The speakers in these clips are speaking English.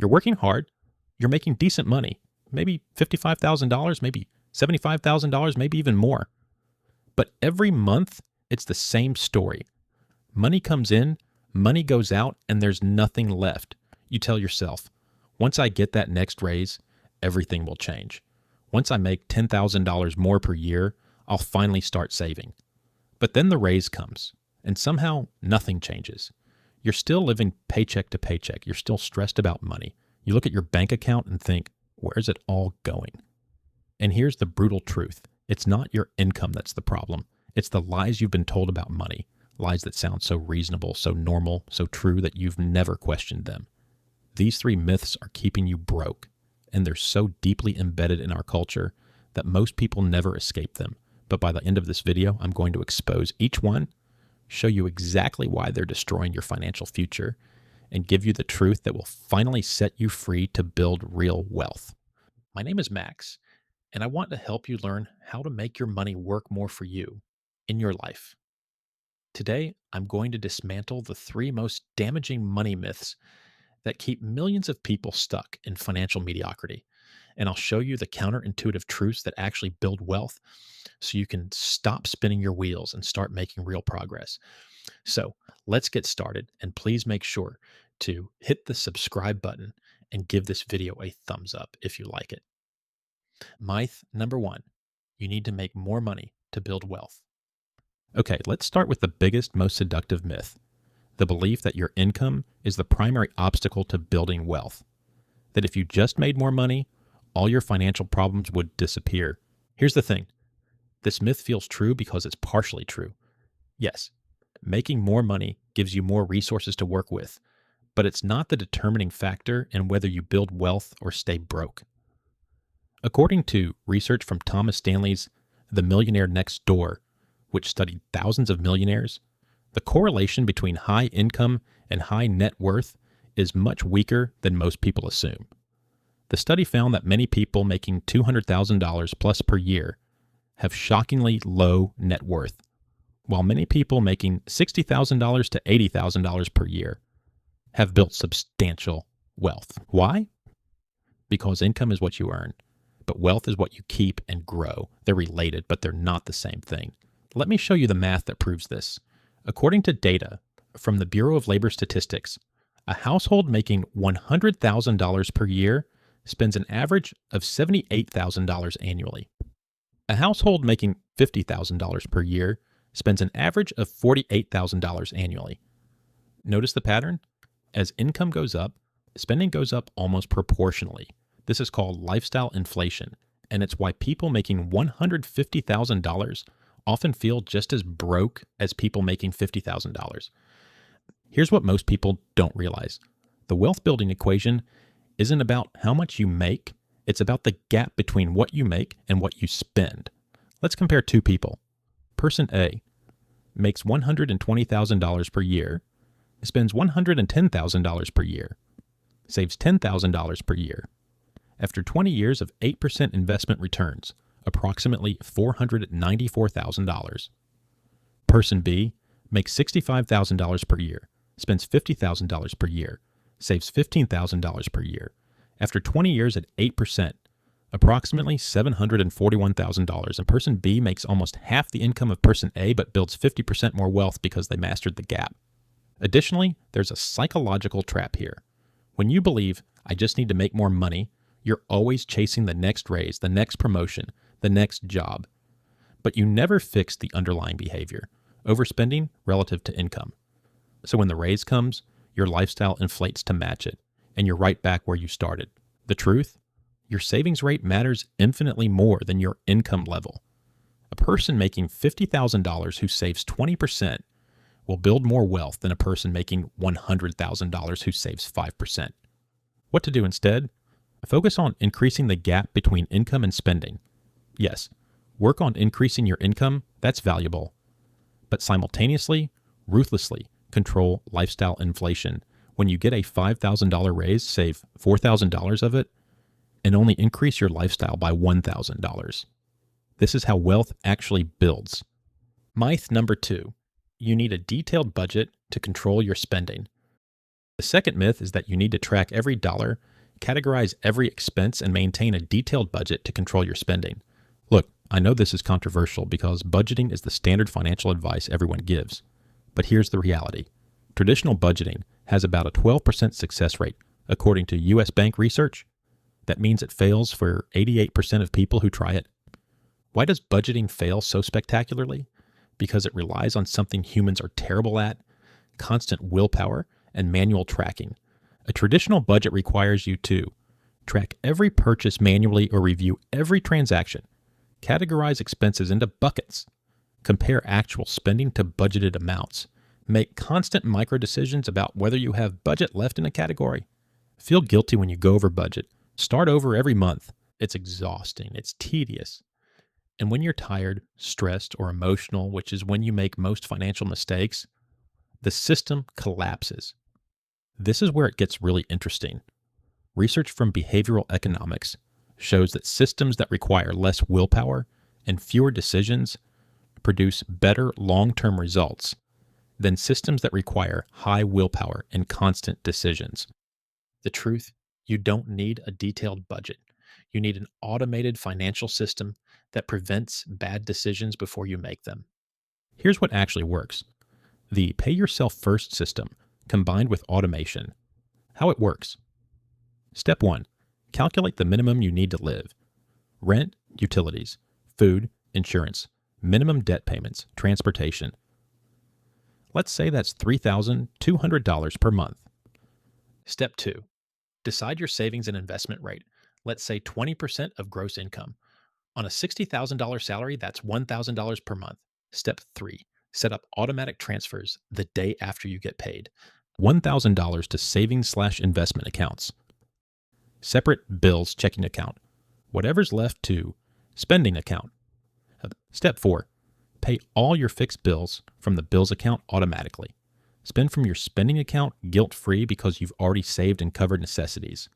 You're working hard. You're making decent money, maybe $55,000, maybe $75,000, maybe even more. But every month, it's the same story. Money comes in, money goes out, and there's nothing left. You tell yourself, once I get that next raise, everything will change. Once I make $10,000 more per year, I'll finally start saving. But then the raise comes, and somehow nothing changes. You're still living paycheck to paycheck. You're still stressed about money. You look at your bank account and think, where's it all going? And here's the brutal truth. It's not your income that's the problem. It's the lies you've been told about money. Lies that sound so reasonable, so normal, so true that you've never questioned them. These three myths are keeping you broke, and they're so deeply embedded in our culture that most people never escape them. But by the end of this video, I'm going to expose each one, show you exactly why they're destroying your financial future, and give you the truth that will finally set you free to build real wealth. My name is Max, and I want to help you learn how to make your money work more for you in your life. Today, I'm going to dismantle the three most damaging money myths that keep millions of people stuck in financial mediocrity. And I'll show you the counterintuitive truths that actually build wealth so you can stop spinning your wheels and start making real progress. So let's get started, and please make sure to hit the subscribe button and give this video a thumbs up if you like it. Myth number one, you need to make more money to build wealth. Okay, let's start with the biggest, most seductive myth, the belief that your income is the primary obstacle to building wealth. That if you just made more money, all your financial problems would disappear. Here's the thing. This myth feels true because it's partially true. Yes, making more money gives you more resources to work with, but it's not the determining factor in whether you build wealth or stay broke. According to research from Thomas Stanley's The Millionaire Next Door, which studied thousands of millionaires, the correlation between high income and high net worth is much weaker than most people assume. The study found that many people making $200,000 plus per year have shockingly low net worth, while many people making $60,000 to $80,000 per year have built substantial wealth. Why? Because income is what you earn, but wealth is what you keep and grow. They're related, but they're not the same thing. Let me show you the math that proves this. According to data from the Bureau of Labor Statistics, a household making $100,000 per year spends an average of $78,000 annually. A household making $50,000 per year spends an average of $48,000 annually. Notice the pattern? As income goes up, spending goes up almost proportionally. This is called lifestyle inflation, and it's why people making $150,000 often feel just as broke as people making $50,000. Here's what most people don't realize. The wealth building equation isn't about how much you make, it's about the gap between what you make and what you spend. Let's compare two people. Person A makes $120,000 per year, spends $110,000 per year, saves $10,000 per year. After 20 years of 8% investment returns, approximately $494,000. Person B makes $65,000 per year, spends $50,000 per year, saves $15,000 per year. After 20 years at 8%, approximately $741,000, and person B makes almost half the income of person A but builds 50% more wealth because they mastered the gap. Additionally, there's a psychological trap here. When you believe, I just need to make more money, you're always chasing the next raise, the next promotion, the next job. But you never fix the underlying behavior, overspending relative to income. So when the raise comes, your lifestyle inflates to match it, and you're right back where you started. The truth? Your savings rate matters infinitely more than your income level. A person making $50,000 who saves 20% will build more wealth than a person making $100,000 who saves 5%. What to do instead? Focus on increasing the gap between income and spending. Yes, work on increasing your income, that's valuable. But simultaneously, ruthlessly control lifestyle inflation. When you get a $5,000 raise, save $4,000 of it, and only increase your lifestyle by $1,000. This is how wealth actually builds. Myth number two, you need a detailed budget to control your spending. The second myth is that you need to track every dollar Categorize every expense and maintain a detailed budget to control your spending. Look, I know this is controversial because budgeting is the standard financial advice everyone gives. But here's the reality. Traditional budgeting has about a 12% success rate, according to U.S. Bank research. That means it fails for 88% of people who try it. Why does budgeting fail so spectacularly? Because it relies on something humans are terrible at: constant willpower and manual tracking. A traditional budget requires you to track every purchase manually or review every transaction, categorize expenses into buckets, compare actual spending to budgeted amounts, make constant micro decisions about whether you have budget left in a category, feel guilty when you go over budget, start over every month. It's exhausting, it's tedious. And when you're tired, stressed, or emotional, which is when you make most financial mistakes, the system collapses. This is where it gets really interesting. Research from behavioral economics shows that systems that require less willpower and fewer decisions produce better long-term results than systems that require high willpower and constant decisions. The truth, you don't need a detailed budget. You need an automated financial system that prevents bad decisions before you make them. Here's what actually works. The Pay Yourself First system combined with automation. How it works. Step 1. Calculate the minimum you need to live. Rent, utilities, food, insurance, minimum debt payments, transportation. Let's say that's $3,200 per month. Step 2. Decide your savings and investment rate. Let's say 20% of gross income. On a $60,000 salary, that's $1,000 per month. Step 3. Set up automatic transfers the day after you get paid. $1,000 to savings/investment accounts. Separate bills checking account. Whatever's left to spending account. Step 4. Pay all your fixed bills from the bills account automatically. Spend from your spending account guilt-free because you've already saved and covered necessities.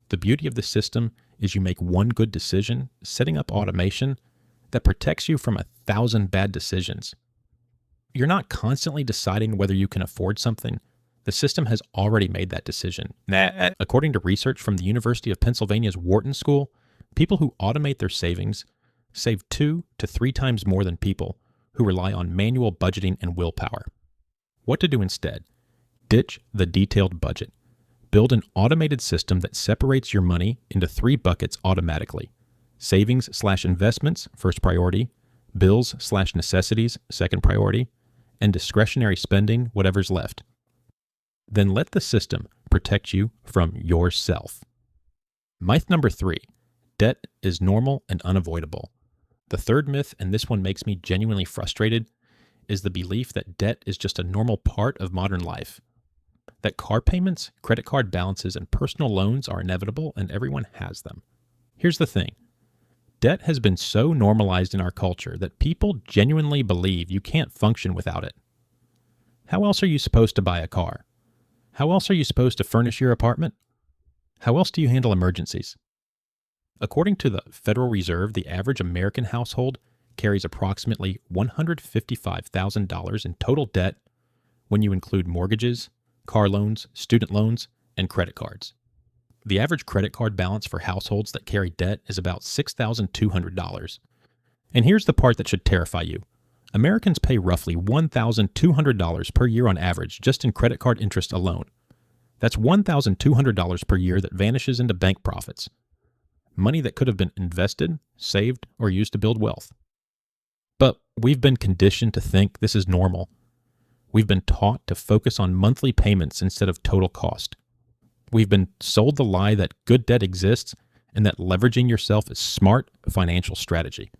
The beauty of the system is you make one good decision, setting up automation that protects you from 1,000 bad decisions. You're not constantly deciding whether you can afford something. The system has already made that decision. According to research from the University of Pennsylvania's Wharton School, people who automate their savings save 2 to 3 times more than people who rely on manual budgeting and willpower. What to do instead? Ditch the detailed budget. Build an automated system that separates your money into 3 buckets automatically. Savings/investments, first priority. Bills/necessities, second priority. And discretionary spending, whatever's left. Then let the system protect you from yourself. Myth number 3. Debt is normal and unavoidable. The third myth, and this one makes me genuinely frustrated, is the belief that debt is just a normal part of modern life. That car payments, credit card balances, and personal loans are inevitable and everyone has them. Here's the thing. Debt has been so normalized in our culture that people genuinely believe you can't function without it. How else are you supposed to buy a car? How else are you supposed to furnish your apartment? How else do you handle emergencies? According to the Federal Reserve, the average American household carries approximately $155,000 in total debt when you include mortgages, car loans, student loans, and credit cards. The average credit card balance for households that carry debt is about $6,200. And here's the part that should terrify you. Americans pay roughly $1,200 per year on average just in credit card interest alone. That's $1,200 per year that vanishes into bank profits. Money that could have been invested, saved, or used to build wealth. But we've been conditioned to think this is normal. We've been taught to focus on monthly payments instead of total cost. We've been sold the lie that good debt exists and that leveraging yourself is smart financial strategy.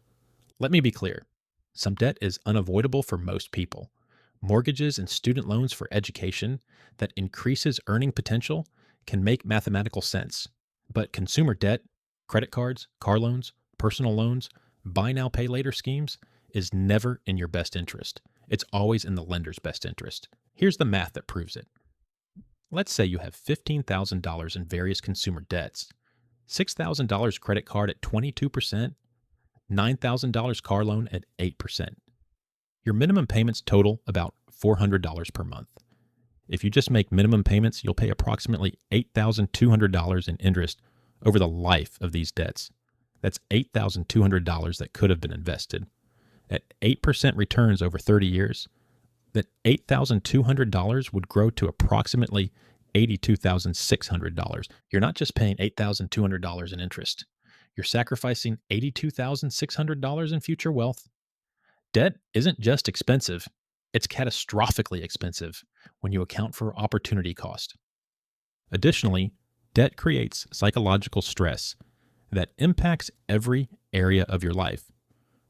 Let me be clear. Some debt is unavoidable for most people. Mortgages and student loans for education that increases earning potential can make mathematical sense. But consumer debt, credit cards, car loans, personal loans, buy now, pay later schemes is never in your best interest. It's always in the lender's best interest. Here's the math that proves it. Let's say you have $15,000 in various consumer debts, $6,000 credit card at 22%, $9,000 car loan at 8%. Your minimum payments total about $400 per month. If you just make minimum payments, you'll pay approximately $8,200 in interest over the life of these debts. That's $8,200 that could have been invested. At 8% returns over 30 years, that $8,200 would grow to approximately $82,600. You're not just paying $8,200 in interest. You're sacrificing $82,600 in future wealth. Debt isn't just expensive, it's catastrophically expensive when you account for opportunity cost. Additionally, debt creates psychological stress that impacts every area of your life.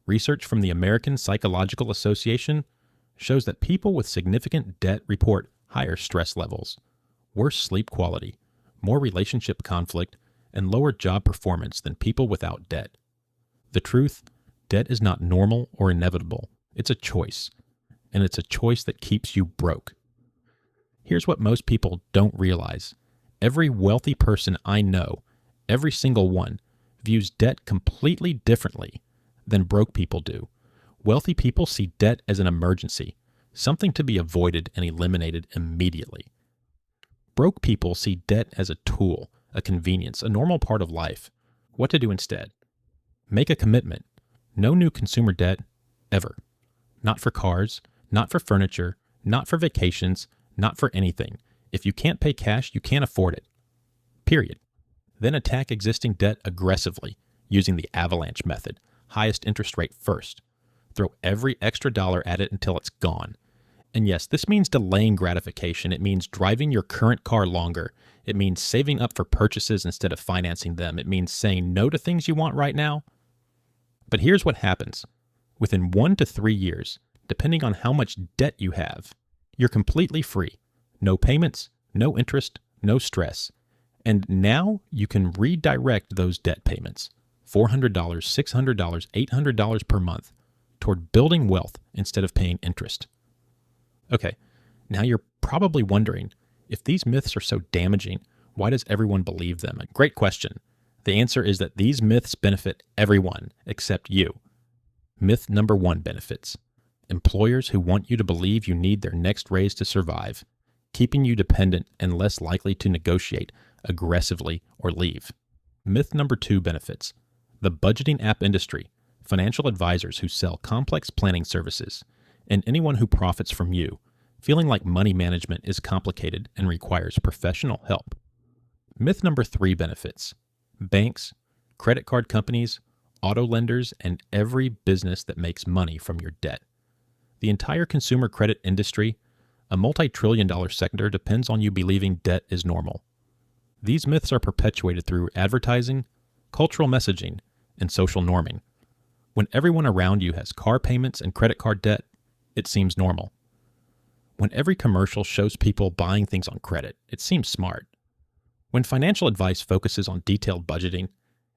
Research from the American Psychological Association shows that people with significant debt report higher stress levels, worse sleep quality, more relationship conflict, and lower job performance than people without debt. The truth, debt is not normal or inevitable. It's a choice, and it's a choice that keeps you broke. Here's what most people don't realize. Every wealthy person I know, every single one, views debt completely differently than broke people do. Wealthy people see debt as an emergency, something to be avoided and eliminated immediately. Broke people see debt as a tool, a convenience, a normal part of life. What to do instead? Make a commitment. No new consumer debt, ever. Not for cars, not for furniture, not for vacations, not for anything. If you can't pay cash, you can't afford it. Period. Then attack existing debt aggressively using the avalanche method, highest interest rate first. Throw every extra dollar at it until it's gone. And yes, this means delaying gratification. It means driving your current car longer. It means saving up for purchases instead of financing them. It means saying no to things you want right now. But here's what happens. Within 1 to 3 years, depending on how much debt you have, you're completely free. No payments, no interest, no stress. And now you can redirect those debt payments, $400, $600, $800 per month, toward building wealth instead of paying interest. Okay, now you're probably wondering, if these myths are so damaging, why does everyone believe them? Great question. The answer is that these myths benefit everyone except you. Myth number 1 benefits. Employers who want you to believe you need their next raise to survive, keeping you dependent and less likely to negotiate aggressively or leave. Myth number 2 benefits. The budgeting app industry, financial advisors who sell complex planning services, and anyone who profits from you, feeling like money management is complicated and requires professional help. Myth number 3 benefits. Banks, credit card companies, auto lenders, and every business that makes money from your debt. The entire consumer credit industry, a multi-trillion-dollar sector, depends on you believing debt is normal. These myths are perpetuated through advertising, cultural messaging, and social norming. When everyone around you has car payments and credit card debt, it seems normal. When every commercial shows people buying things on credit, it seems smart. When financial advice focuses on detailed budgeting,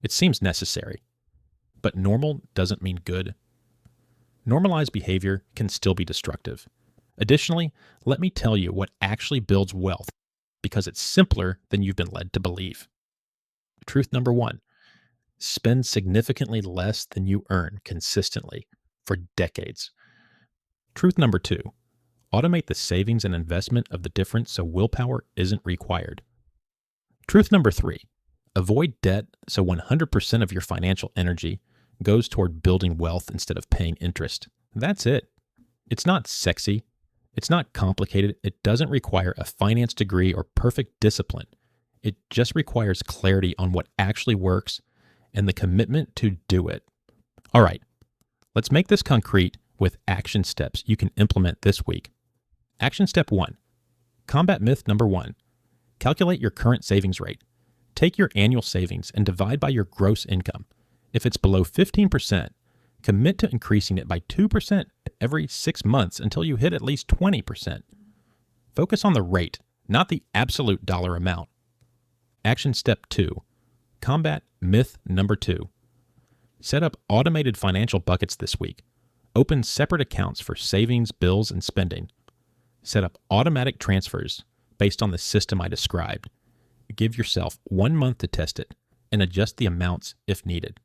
it seems necessary. But normal doesn't mean good. Normalized behavior can still be destructive. Additionally, let me tell you what actually builds wealth, because it's simpler than you've been led to believe. Truth number 1, spend significantly less than you earn consistently for decades. Truth number 2, automate the savings and investment of the difference so willpower isn't required. Truth number 3, avoid debt so 100% of your financial energy goes toward building wealth instead of paying interest. That's it. It's not sexy. It's not complicated. It doesn't require a finance degree or perfect discipline. It just requires clarity on what actually works and the commitment to do it. All right, let's make this concrete with action steps you can implement this week. Action step 1, combat myth number 1. Calculate your current savings rate. Take your annual savings and divide by your gross income. If it's below 15%, commit to increasing it by 2% every 6 months until you hit at least 20%. Focus on the rate, not the absolute dollar amount. Action step 2, combat myth number 2. Set up automated financial buckets this week. Open separate accounts for savings, bills, and spending. Set up automatic transfers based on the system I described. Give yourself 1 month to test it and adjust the amounts if needed.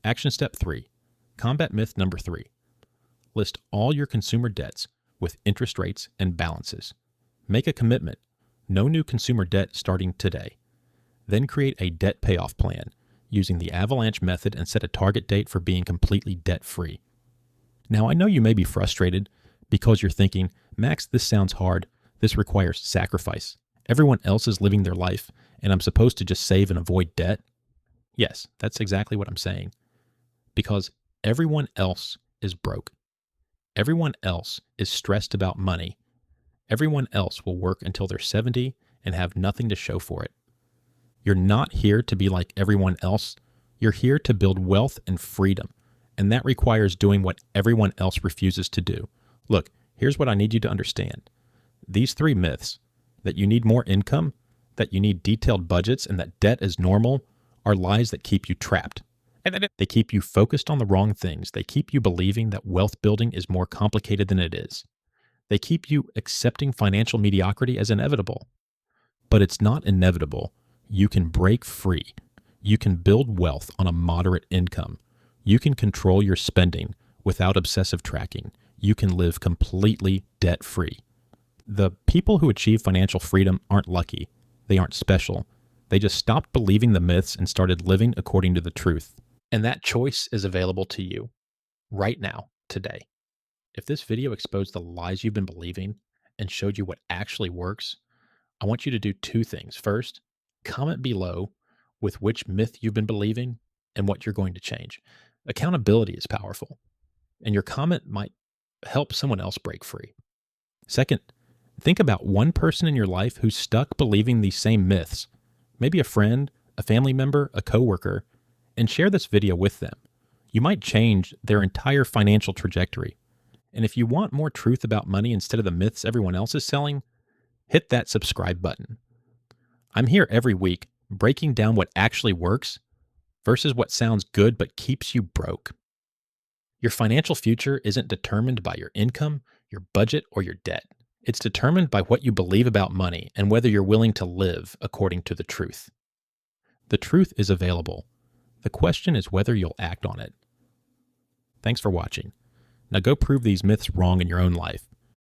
Action step 3, combat myth number 3. List all your consumer debts with interest rates and balances. Make a commitment. No new consumer debt starting today. Then create a debt payoff plan using the avalanche method and set a target date for being completely debt-free. Now, I know you may be frustrated because you're thinking, Max, this sounds hard. This requires sacrifice. Everyone else is living their life, and I'm supposed to just save and avoid debt? Yes, that's exactly what I'm saying. Because everyone else is broke. Everyone else is stressed about money. Everyone else will work until they're 70 and have nothing to show for it. You're not here to be like everyone else. You're here to build wealth and freedom, and that requires doing what everyone else refuses to do. Look, here's what I need you to understand. These 3 myths, that you need more income, that you need detailed budgets, and that debt is normal, are lies that keep you trapped. They keep you focused on the wrong things. They keep you believing that wealth building is more complicated than it is. They keep you accepting financial mediocrity as inevitable. But it's not inevitable. You can break free. You can build wealth on a moderate income. You can control your spending without obsessive tracking. You can live completely debt-free. The people who achieve financial freedom aren't lucky. They aren't special. They just stopped believing the myths and started living according to the truth. And that choice is available to you right now, today. If this video exposed the lies you've been believing and showed you what actually works, I want you to do 2 things. First, comment below with which myth you've been believing and what you're going to change. Accountability is powerful, and your comment might help someone else break free. Second, think about one person in your life who's stuck believing these same myths, maybe a friend, a family member, a coworker, and share this video with them. You might change their entire financial trajectory. And if you want more truth about money instead of the myths everyone else is selling, hit that subscribe button. I'm here every week breaking down what actually works versus what sounds good but keeps you broke. Your financial future isn't determined by your income, your budget, or your debt. It's determined by what you believe about money and whether you're willing to live according to the truth. The truth is available. The question is whether you'll act on it. Thanks for watching. Now go prove these myths wrong in your own life.